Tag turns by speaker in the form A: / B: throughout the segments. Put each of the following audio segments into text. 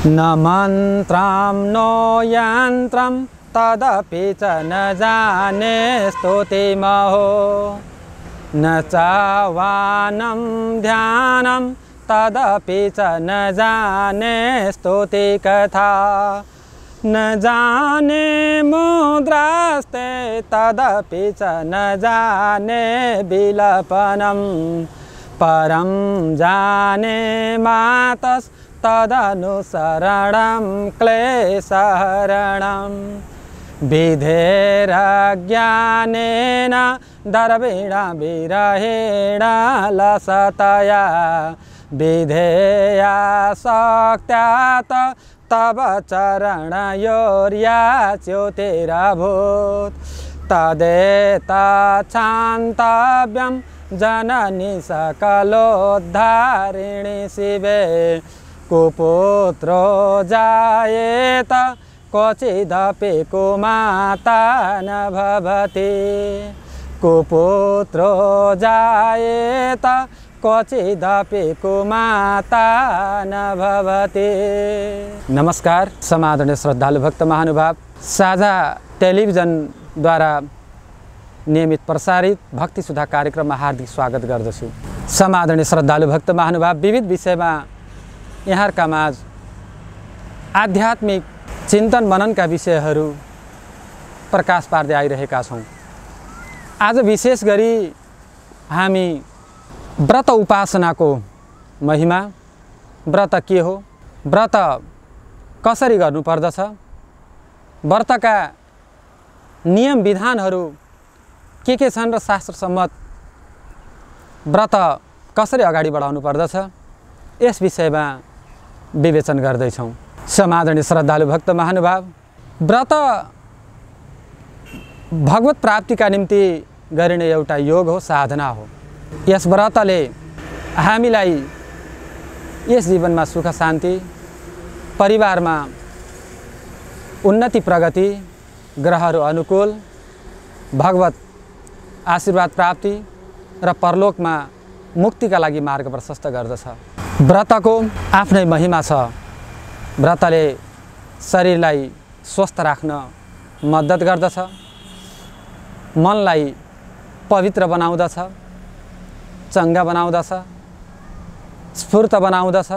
A: न मन्त्रं नो यन्त्रं तदपि च न जाने स्तुतिमहो न चावानं ध्यानं तदपि च न जाने स्तुतिकथा न जाने मुद्रास्ते तदपि च न जाने विलपनं परं जाने मातस् तदनुसरणं क्लेशहरणं विधेरज्ञानेन दर्विणा विरहेण लसतया विधेया शक्त्यात् तव चरणयोर्याच्युतिरभूत् तदेतच्छान्तव्यं जननी सकलोद्धारिणि शिवे कुपुत्रो जायेत क्वचिदपि कुमाता न भवति कुपुत्रो जायेत क्वचिदपि कुमाता न भवति। नमस्कार समादरणीय श्रद्धालु भक्त महानुभाव, साझा टेलिभिजनद्वारा नियमित प्रसारित भक्ति सुधा कार्यक्रममा हार्दिक स्वागत गर्दछु। समादरणीय श्रद्धालु भक्त महानुभाव, विविध विषयमा यहाँहरुका माझ आध्यात्मिक चिन्तन मननका विषयहरू प्रकाश पार्दै आइरहेका छौँ। आज विशेष गरी हामी व्रत उपासनाको महिमा, व्रत के हो, व्रत कसरी गर्नुपर्दछ, व्रतका नियम विधानहरू के छन् र शास्त्र सम्मत व्रत कसरी अगाडि बढाउनु पर्दछ, यस विषयमा विवेचन गर्दैछौँ। समादरणीय श्रद्धालु भक्त महानुभाव, व्रत भगवत प्राप्तिका निम्ति गरिने एउटा योग हो, साधना हो। यस व्रतले हामीलाई यस जीवनमा सुख शान्ति, परिवारमा उन्नति प्रगति, ग्रहहरू अनुकूल, भगवत आशीर्वाद प्राप्ति र परलोकमा मुक्तिका लागि मार्ग प्रशस्त गर्दछ। व्रतको आफ्नै महिमा छ। व्रतले शरीरलाई स्वस्थ राख्न मद्दत गर्दछ, मनलाई पवित्र बनाउँदछ, चङ्गा बनाउँदछ, स्फूर्त बनाउँदछ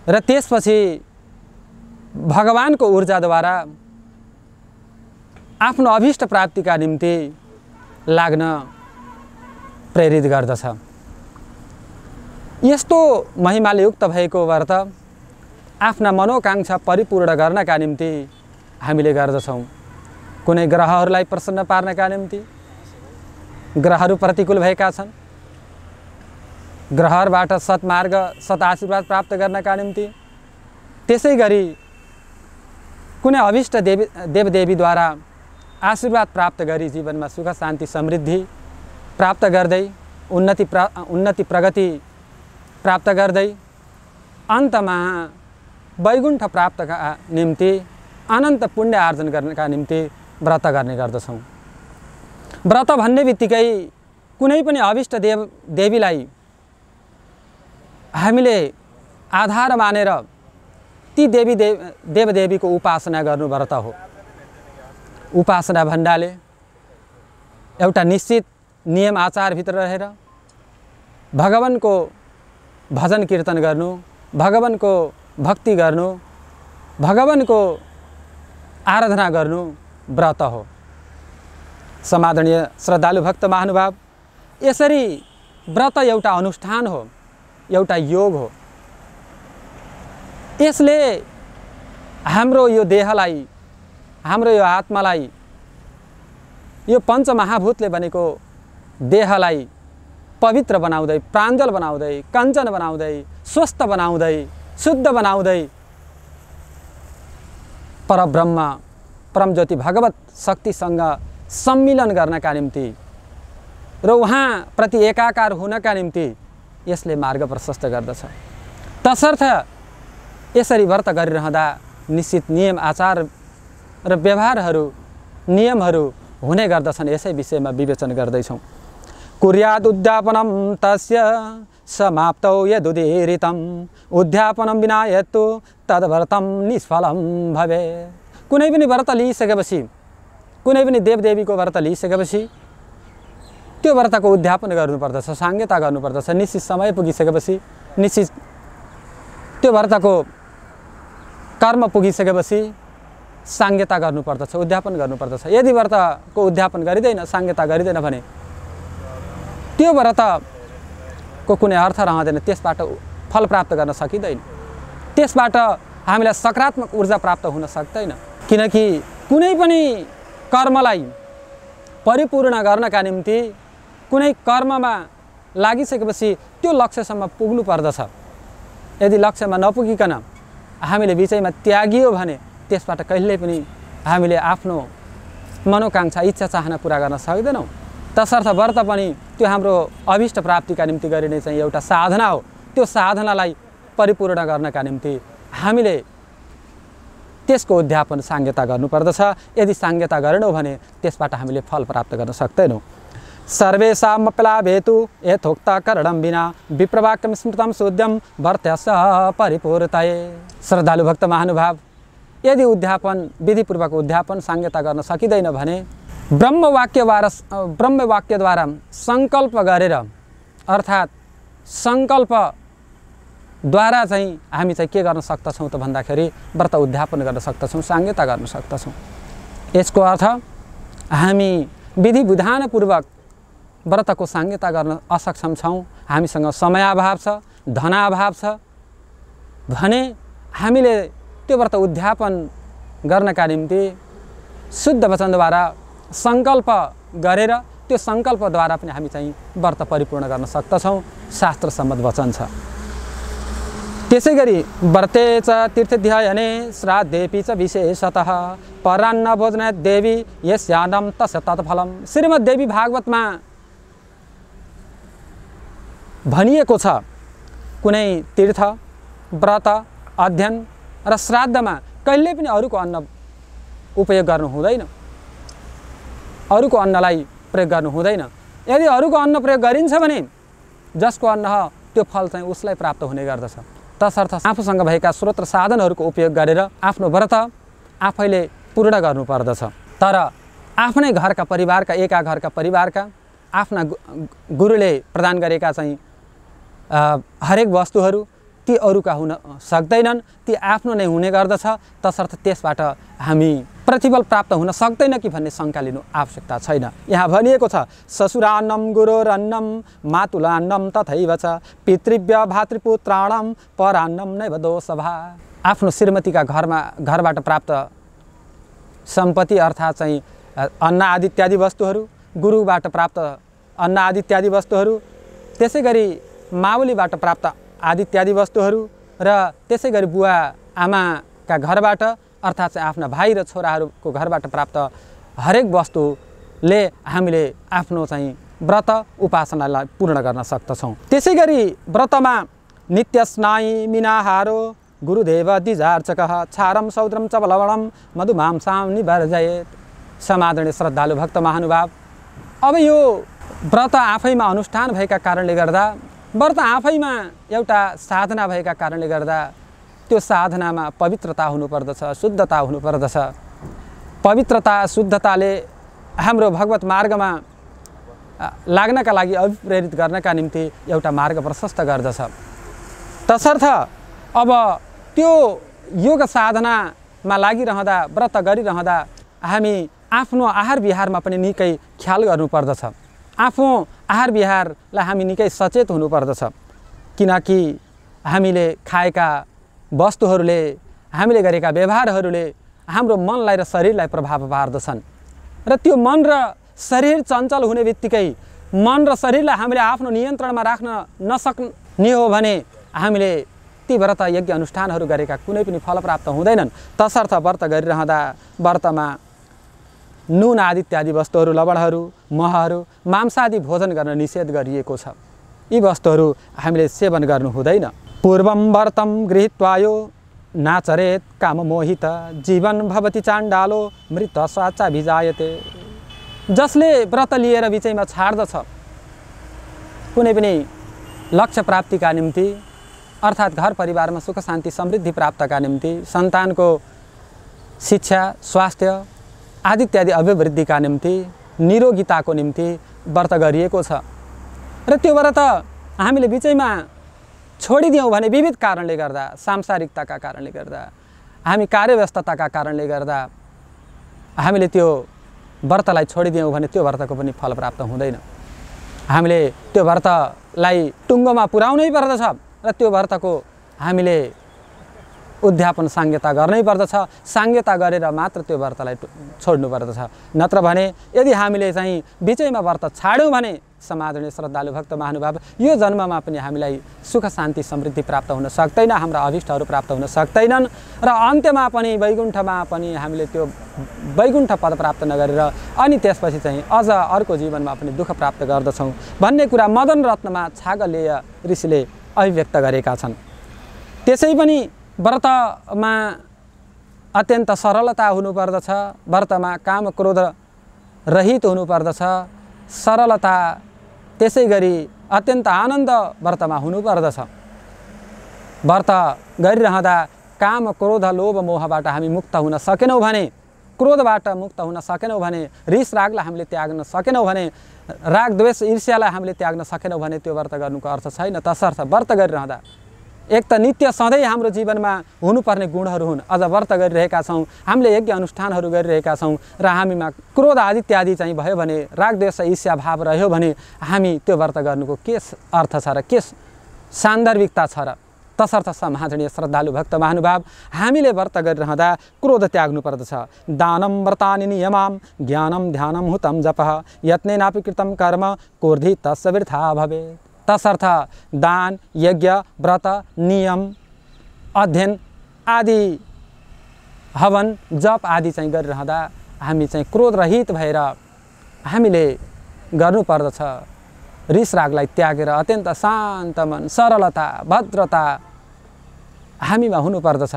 A: र त्यसपछि भगवानको ऊर्जाद्वारा आफ्नो अभिष्ट प्राप्तिका निम्ति लाग्न प्रेरित गर्दछ। यस्तो महिमाले युक्त भएको व्रत आफ्ना मनोकांक्षा परिपूर्ण गर्नका निम्ति हामीले गर्दछौँ। कुनै ग्रहहरूलाई प्रसन्न पार्नका निम्ति, ग्रहहरू प्रतिकूल भएका छन्, ग्रहबाट सत्मार्ग सत आशीर्वाद प्राप्त गर्नका निम्ति, त्यसै गरी कुनै अभिष्ट देवदेवीद्वारा आशीर्वाद प्राप्त गरी जीवनमा सुख शान्ति समृद्धि प्राप्त गर्दै उन्नति प्रगति प्राप्त गर्दै अन्तमा वैकुण्ठ प्राप्तका निम्ति अनन्त पुण्य आर्जन गर्नका निम्ति व्रत गर्ने गर्दछौँ। व्रत भन्ने बित्तिकै कुनै पनि अभिष्ट देवीलाई हामीले आधार मानेर ती देवदेवीको उपासना गर्नु व्रत हो। उपासना भन्नाले एउटा निश्चित नियम आचारभित्र रहेर भगवानको भजन कीर्तन गर्नु, भगवानको भक्ति गर्नु, भगवानको आराधना गर्नु व्रत हो। समादरणीय श्रद्धालु भक्त महानुभाव, यसरी व्रत एउटा अनुष्ठान हो, एउटा योग हो। यसले हाम्रो यो देहलाई, हाम्रो यो आत्मालाई, यो पञ्चमहाभूतले बनेको देहलाई पवित्र बनाउँदै, प्राञ्जल बनाउँदै, कञ्चन बनाउँदै, स्वस्थ बनाउँदै, शुद्ध बनाउँदै परब्रह्म परमज्योति भगवत शक्तिसँग सम्मिलन गर्नका निम्ति र उहाँ प्रति एकाकार हुनका निम्ति यसले मार्ग प्रशस्त गर्दछ। तसर्थ यसरी व्रत गरिरहँदा निश्चित नियम आचार र व्यवहारहरू नियमहरू हुने गर्दछन्। यसै विषयमा विवेचन गर्दैछौँ। कुर्याद उद्यापनं तस्य समाप्तौ यदुदीरितम् उद्यापनं विना यत्तु तद्व्रतं निष्फलं भवे। कुनै पनि व्रत लिइसकेपछि, कुनै पनि देवदेवीको व्रत लिइसकेपछि त्यो व्रतको उद्यापन गर्नुपर्दछ, साङ्गता गर्नुपर्दछ। निश्चित समय पुगिसकेपछि, निश्चित त्यो व्रतको कर्म पुगिसकेपछि साङ्गता गर्नुपर्दछ, उद्यापन गर्नुपर्दछ। यदि व्रतको उद्यापन गरिँदैन, साङ्गता गरिँदैन भने त्यो व्रतको कुनै अर्थ रहँदैन, त्यसबाट फल प्राप्त गर्न सकिँदैन, त्यसबाट हामीलाई सकारात्मक ऊर्जा प्राप्त हुन सक्दैन। किनकि कुनै पनि कर्मलाई परिपूर्ण गर्नका निम्ति कुनै कर्ममा लागिसकेपछि त्यो लक्ष्यसम्म पुग्नु पर्दछ। यदि लक्ष्यमा नपुगिकन हामीले बिचैमा त्यागियो भने त्यसबाट कहिल्यै पनि हामीले आफ्नो मनोकांक्षा, इच्छा, चाहना पुरा गर्न सक्दैनौँ। तसर्थ व्रत पनि त्यो हाम्रो अभिष्ट प्राप्तिका निम्ति गरिने चाहिँ एउटा साधना हो। त्यो साधनालाई परिपूर्ण गर्नका निम्ति हामीले त्यसको उद्यापन, साङ्गता गर्नुपर्दछ। यदि साङ्गता गरेनौँ भने त्यसबाट हामीले फल प्राप्त गर्न सक्दैनौँ। सर्वेषामप्लाभेतु यथोक्तकरणं विना विप्रवाक्यं स्मृतं शोध्यं वर्त्यस्य परिपूर्तये। श्रद्धालु भक्त महानुभाव, यदि उद्यापन, विधिपूर्वक उद्यापन, साङ्गता गर्न सकिँदैन भने ब्रह्मवाक्यद्वारा सङ्कल्प गरेर, अर्थात् सङ्कल्पद्वारा चाहिँ हामी चाहिँ के गर्न सक्दछौँ त भन्दाखेरि व्रत उद्यापन गर्न सक्दछौँ, साङ्गता गर्न सक्दछौँ। यसको अर्थ हामी विधि विधानपूर्वक व्रतको साङ्गता गर्न असक्षम छौँ, हामीसँग समयाभाव छ, धनाभाव छ भने हामीले त्यो व्रत उद्यापन गर्नका निम्ति शुद्ध वचनद्वारा सङ्कल्प गरेर त्यो सङ्कल्पद्वारा पनि हामी चाहिँ व्रत परिपूर्ण गर्न सक्दछौँ, शास्त्र सम्मत वचन छ। त्यसै गरी व्रते च तीर्थध्ययने श्राद्धेपि च विशेषतः परान्न भोजने देवी यस्यान्नं तस्य तत्फलं। श्रीमद्देवी भागवतमा भनिएको छ कुनै तीर्थ, व्रत, अध्ययन र श्राद्धमा कहिल्यै पनि अरूको अन्न उपयोग गर्नु हुँदैन, अरूको अन्नलाई प्रयोग गर्नु हुँदैन। यदि अरूको अन्न प्रयोग गरिन्छ भने जसको अन्न हो त्यो फल चाहिँ उसलाई प्राप्त हुने गर्दछ। तसर्थ आफूसँग भएका स्रोत र साधनहरूको उपयोग गरेर आफ्नो व्रत आफैले पूर्ण गर्नुपर्दछ। तर आफ्नै घरका परिवारका, एका घरका परिवारका आफ्ना गुरुले प्रदान गरेका चाहिँ हरेक वस्तुहरू ती अरूका हुन सक्दैनन्, ती आफ्नो नै हुने गर्दछ। तसर्थ त्यसबाट हामी प्रतिफल प्राप्त हुन सक्दैन कि भन्ने शङ्का लिनु आवश्यकता छैन। यहाँ भनिएको छ ससुरान्नं गुरोरन्नं मातुलान्नं तथैव च पितृव्य भातृपुत्राणां परान्नं नैव दोषभा। आफ्नो श्रीमतीका घरबाट प्राप्त सम्पत्ति अर्थात् चाहिँ अन्न आदि इत्यादि वस्तुहरू, गुरुबाट प्राप्त अन्न आदि इत्यादि वस्तुहरू, त्यसै गरी मावलीबाट प्राप्त आदि इत्यादि वस्तुहरू र त्यसै गरी बुवा आमाका घरबाट अर्थात् चाहिँ आफ्ना भाइ र छोराहरूको घरबाट प्राप्त हरेक वस्तुले हामीले आफ्नो चाहिँ व्रत उपासनालाई पूर्ण गर्न सक्दछौँ। त्यसै गरी व्रतमा नित्य स्नायी मिनाहारो गुरुदेव द्विजार्चकः क्षारं सौद्रं च लवणं मधुमांसां निवर्जयेत्। समादरणीय श्रद्धालु भक्त महानुभाव, अब यो व्रत आफैमा अनुष्ठान भएका कारणले गर्दा, व्रत आफैमा एउटा साधना भएका कारणले गर्दा त्यो साधनामा पवित्रता हुनुपर्दछ, शुद्धता हुनुपर्दछ। पवित्रता, शुद्धताले हाम्रो भगवत मार्गमा लाग्नका लागि, अभिप्रेरित गर्नका निम्ति एउटा मार्ग प्रशस्त गर्दछ। तसर्थ अब त्यो योग साधनामा लागिरहँदा, व्रत गरिरहँदा हामी आफ्नो आहार विहारमा पनि निकै ख्याल गर्नुपर्दछ। आफ्नो आहार विहारलाई हामी निकै सचेत हुनुपर्दछ। किनकि हामीले खाएका वस्तुहरूले, हामीले गरेका व्यवहारहरूले हाम्रो मनलाई र शरीरलाई प्रभाव पार्दछन् र त्यो मन र शरीर चञ्चल हुने बित्तिकै मन र शरीरलाई हामीले आफ्नो नियन्त्रणमा राख्न नसक्ने हो भने हामीले ती व्रत यज्ञ अनुष्ठानहरू गरेका कुनै पनि फल प्राप्त हुँदैनन्। तसर्थ व्रत गरिरहँदा व्रतमा नुन आदि इत्यादि वस्तुहरू, लवणहरू, महहरू, मांसादि भोजन गर्न निषेध गरिएको छ। यी वस्तुहरू हामीले सेवन गर्नु हुँदैन। पूर्वं व्रतं गृहीत्वायो नाचरेत काममोहित जीवन भवति चाण्डालो मृत स्वाचा भिजायते। जसले व्रत लिएर बिचैमा छाड्दछ, कुनै पनि लक्ष्य प्राप्तिका निम्ति अर्थात् घर परिवारमा सुख शान्ति समृद्धि प्राप्तका निम्ति सन्तानको शिक्षा स्वास्थ्य आदि इत्यादि अभिवृद्धिका निम्ति निरोगिताको निम्ति व्रत गरिएको छ। र त्यो व्रत हामीले बिचैमा छोडिदियौँ भने विविध कारणले गर्दा, सांसारिकताका कारणले गर्दा, हामी कार्यव्यस्तताका कारणले गर्दा हामीले त्यो व्रतलाई छोडिदियौँ भने त्यो व्रतको पनि फल प्राप्त हुँदैन। हामीले त्यो व्रतलाई टुङ्गोमा पुर्याउनै पर्दछ र त्यो व्रतको हामीले उद्यापन साङ्गता गर्नै पर्दछ। साङ्गता गरेर मात्र त्यो व्रतलाई छोड्नु पर्दछ। नत्र भने यदि हामीले चाहिँ बिचैमा व्रत छाड्यौँ भने समादरणीय श्रद्धालु भक्त महानुभाव यो जन्ममा पनि हामीलाई सुख शान्ति समृद्धि प्राप्त हुन सक्दैन, हाम्रा अभिष्टहरू प्राप्त हुन सक्दैनन् र अन्त्यमा पनि वैकुण्ठमा पनि हामीले त्यो वैकुण्ठ पद प्राप्त नगरेर अनि त्यसपछि चाहिँ अझ अर्को जीवनमा पनि दुःख प्राप्त गर्दछौँ भन्ने कुरा मदन रत्नमा छागलेय ऋषिले अभिव्यक्त गरेका छन्। त्यसै पनि व्रतमा अत्यन्त सरलता हुनुपर्दछ, व्रतमा काम क्रोध रहित हुनुपर्दछ, सरलता त्यसै गरी अत्यन्त आनन्द व्रतमा हुनुपर्दछ। व्रत गरिरहँदा काम क्रोध लोभ मोहबाट हामी मुक्त हुन सकेनौँ भने, क्रोधबाट मुक्त हुन सकेनौँ भने, रिस रागलाई हामीले त्याग्न सकेनौँ भने, राग द्वेष ईर्ष्यालाई हामीले त्याग्न सकेनौँ भने त्यो व्रत गर्नुको अर्थ छैन। तसर्थ व्रत गरिरहँदा एक त नित्य सधैँ हाम्रो जीवनमा हुनुपर्ने गुणहरू हुन्। अझ व्रत गरिरहेका छौँ, हामीले यज्ञ अनुष्ठानहरू गरिरहेका छौँ र हामीमा क्रोध आदि इत्यादि चाहिँ भयो भने, राग द्वेष ईर्ष्या भाव रह्यो भने हामी त्यो व्रत गर्नुको के अर्थ छ र के सान्दर्भिकता छ र? तसर्थ समादरणीय श्रद्धालु भक्त महानुभाव हामीले व्रत गरिरहँदा क्रोध त्याग्नु पर्दछ। दानं व्रतानि नियमां ज्ञानं ध्यानं हुतं जपः यत्नेनापि कृतं कर्म कोर्धि तस्य वृथा भवेत्। तसर्थ दान यज्ञ व्रत नियम अध्ययन आदि हवन जप आदि चाहिँ गरिरहँदा हामी चाहिँ क्रोध रहित भएर हामीले गर्नुपर्दछ। रिस रागलाई त्यागेर अत्यन्त शान्त मन, सरलता, भद्रता हामीमा हुनुपर्दछ।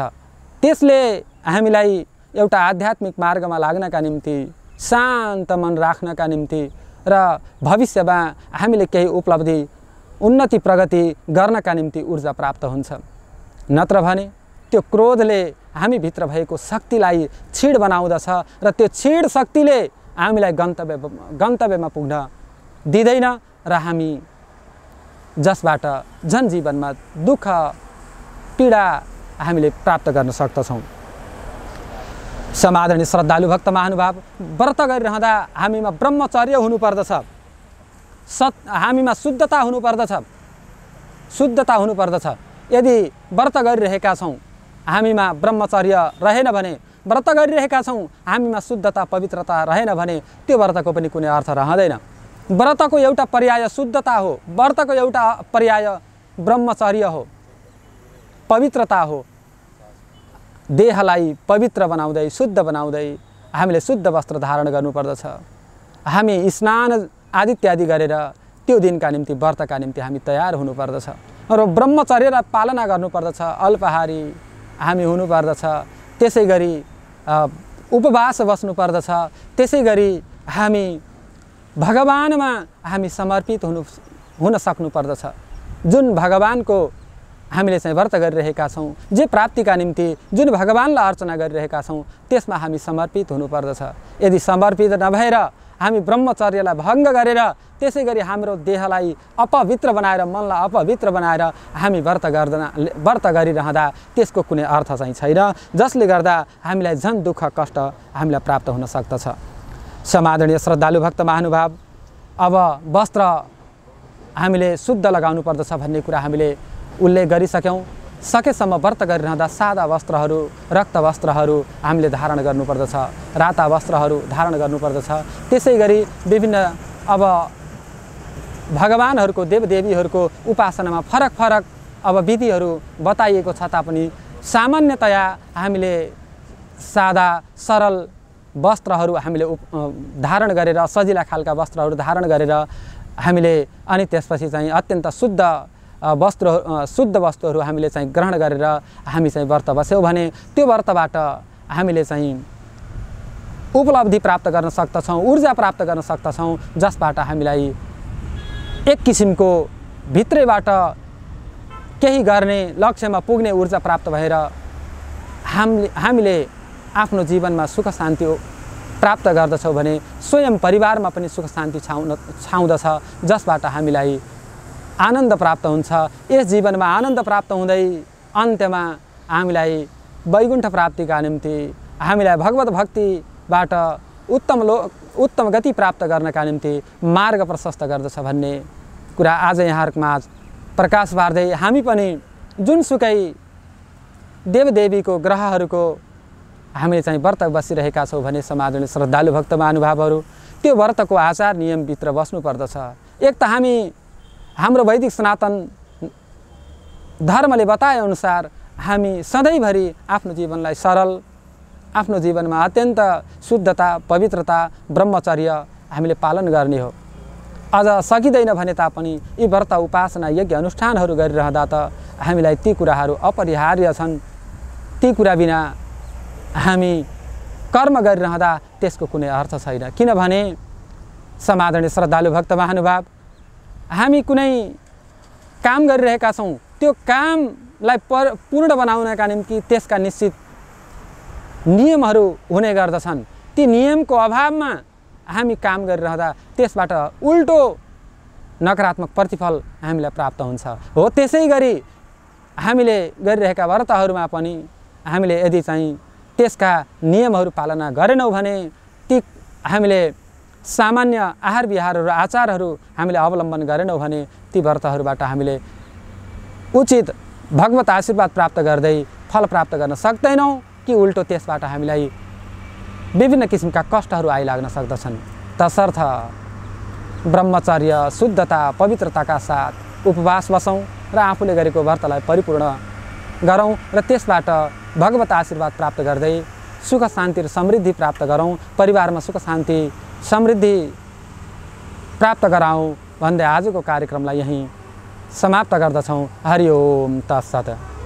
A: त्यसले हामीलाई एउटा आध्यात्मिक मार्गमा लाग्नका निम्ति, शान्त मन राख्नका निम्ति र भविष्यमा हामीले केही उपलब्धि उन्नति प्रगति गर्नका निम्ति ऊर्जा प्राप्त हुन्छ। नत्र भने त्यो क्रोधले हामीभित्र भएको शक्तिलाई क्षीण बनाउँदछ र त्यो क्षीण शक्तिले हामीलाई गन्तव्यमा पुग्न दिँदैन र हामी जसबाट जनजीवनमा दुःख पीडा हामीले प्राप्त गर्न सक्दछौँ। समादरणीय श्रद्धालु भक्त महानुभाव व्रत गरिरहँदा हामीमा ब्रह्मचर्य हुनुपर्दछ, हामीमा शुद्धता हुनुपर्दछ, शुद्धता हुनुपर्दछ। यदि व्रत गरिरहेका छौँ हामीमा ब्रह्मचर्य रहेन भने, व्रत गरिरहेका छौँ हामीमा शुद्धता पवित्रता रहेन भने त्यो व्रतको पनि कुनै अर्थ रहँदैन। व्रतको एउटा पर्याय शुद्धता हो, व्रतको एउटा पर्याय ब्रह्मचर्य हो, पवित्रता हो। देहलाई पवित्र बनाउँदै शुद्ध बनाउँदै हामीले शुद्ध वस्त्र धारण गर्नुपर्दछ। हामी स्नान आदि इत्यादि गरेर त्यो दिनका निम्ति व्रतका निम्ति हामी तयार हुनुपर्दछ र ब्रह्मचर्यलाई पालना गर्नुपर्दछ। अल्पाहारी हामी हुनुपर्दछ, त्यसै गरी उपवास बस्नुपर्दछ, त्यसै गरी हामी भगवानमा हामी समर्पित हुन सक्नुपर्दछ। जुन भगवानको हामीले चाहिँ व्रत गरिरहेका छौँ, जे प्राप्तिका निम्ति जुन भगवानलाई अर्चना गरिरहेका छौँ त्यसमा हामी समर्पित हुनुपर्दछ। यदि समर्पित नभएर हामी ब्रह्मचर्यलाई भङ्ग गरेर त्यसै गरी हाम्रो देहलाई अपवित्र बनाएर, मनलाई अपवित्र बनाएर हामी व्रत गरिरहँदा त्यसको कुनै अर्थ चाहिँ छैन, जसले गर्दा हामीलाई झन् दुःख कष्ट हामीलाई प्राप्त हुन सक्दछ। समादरणीय श्रद्धालु भक्त महानुभाव अब वस्त्र हामीले शुद्ध लगाउनु पर्दछ भन्ने कुरा हामीले उल्लेख गरिसक्यौँ। सकेसम्म व्रत गरिरहँदा सादा वस्त्रहरू, रक्त वस्त्रहरू हामीले धारण गर्नुपर्दछ, राता वस्त्रहरू धारण गर्नुपर्दछ। त्यसै गरी विभिन्न अब भगवानहरूको देवदेवीहरूको उपासनामा फरक फरक अब विधिहरू बताइएको छ तापनि सामान्यतया हामीले सादा सरल वस्त्रहरू हामीले धारण गरेर, सजिला खालका वस्त्रहरू धारण गरेर हामीले अनि त्यसपछि चाहिँ अत्यन्त शुद्ध वस्तुहरू हामीले चाहिँ ग्रहण गरेर हामी चाहिँ व्रत बस्यौँ भने त्यो व्रतबाट हामीले चाहिँ उपलब्धि प्राप्त गर्न सक्दछौँ, ऊर्जा प्राप्त गर्न सक्दछौँ, जसबाट हामीलाई एक किसिमको भित्रैबाट केही गर्ने लक्ष्यमा पुग्ने ऊर्जा प्राप्त भएर हामीले आफ्नो जीवनमा सुख शान्ति प्राप्त गर्दछौँ भने स्वयं परिवारमा पनि सुख शान्ति छाउँदछ, जसबाट हामीलाई आनन्द प्राप्त हुन्छ। यस जीवनमा आनन्द प्राप्त हुँदै अन्त्यमा हामीलाई वैकुण्ठ प्राप्तिका निम्ति, हामीलाई भगवत भक्तिबाट उत्तम गति प्राप्त गर्नका निम्ति मार्ग प्रशस्त गर्दछ भन्ने कुरा आज यहाँहरूको माझ प्रकाश पार्दै हामी पनि जुनसुकै देवदेवीको ग्रहहरूको हामीले चाहिँ व्रत बसिरहेका छौँ भने समाजले श्रद्धालु भक्त महानुभावहरू त्यो व्रतको आचार नियमभित्र बस्नुपर्दछ। एक त हाम्रो वैदिक सनातन धर्मले बताए अनुसार हामी सधैँभरि आफ्नो जीवनलाई सरल, आफ्नो जीवनमा अत्यन्त शुद्धता, पवित्रता, ब्रह्मचर्य हामीले पालन गर्ने हो। अझ सकिँदैन भने तापनि यी व्रत उपासना यज्ञ अनुष्ठानहरू गरिरहँदा त हामीलाई ती कुराहरू अपरिहार्य छन्। ती कुरा बिना हामी कर्म गरिरहँदा त्यसको कुनै अर्थ छैन। किनभने समादरणीय श्रद्धालु भक्त महानुभाव, हामी कुनै काम गरिरहेका छौँ, त्यो कामलाई पूर्ण बनाउनका निम्ति त्यसका निश्चित नियमहरू हुने गर्दछन्। ती नियमको अभावमा हामी काम गरिरहँदा त्यसबाट उल्टो नकारात्मक प्रतिफल हामीलाई प्राप्त हुन्छ। हो त्यसै गरी हामीले गरिरहेका व्रतहरूमा पनि हामीले यदि चाहिँ त्यसका नियमहरू पालना गरेनौँ भने, ती हामीले सामान्य आहार विहारहरू आचारहरू हामीले अवलम्बन गरेनौँ भने ती व्रतहरूबाट हामीले उचित भगवत आशीर्वाद प्राप्त गर्दै फल प्राप्त गर्न सक्दैनौँ कि उल्टो त्यसबाट हामीलाई विभिन्न किसिमका कष्टहरू आइलाग्न सक्दछन्। तसर्थ ब्रह्मचर्य, शुद्धता, पवित्रताका साथ उपवास बसौँ र आफूले गरेको व्रतलाई परिपूर्ण गरौँ र त्यसबाट भगवत आशीर्वाद प्राप्त गर्दै सुख शान्ति र समृद्धि प्राप्त गरौँ, परिवारमा सुख शान्ति समृद्धि प्राप्त गराउँ भन्दै आजको कार्यक्रमलाई यहीँ समाप्त गर्दछौँ। हरि ओम तत्सत।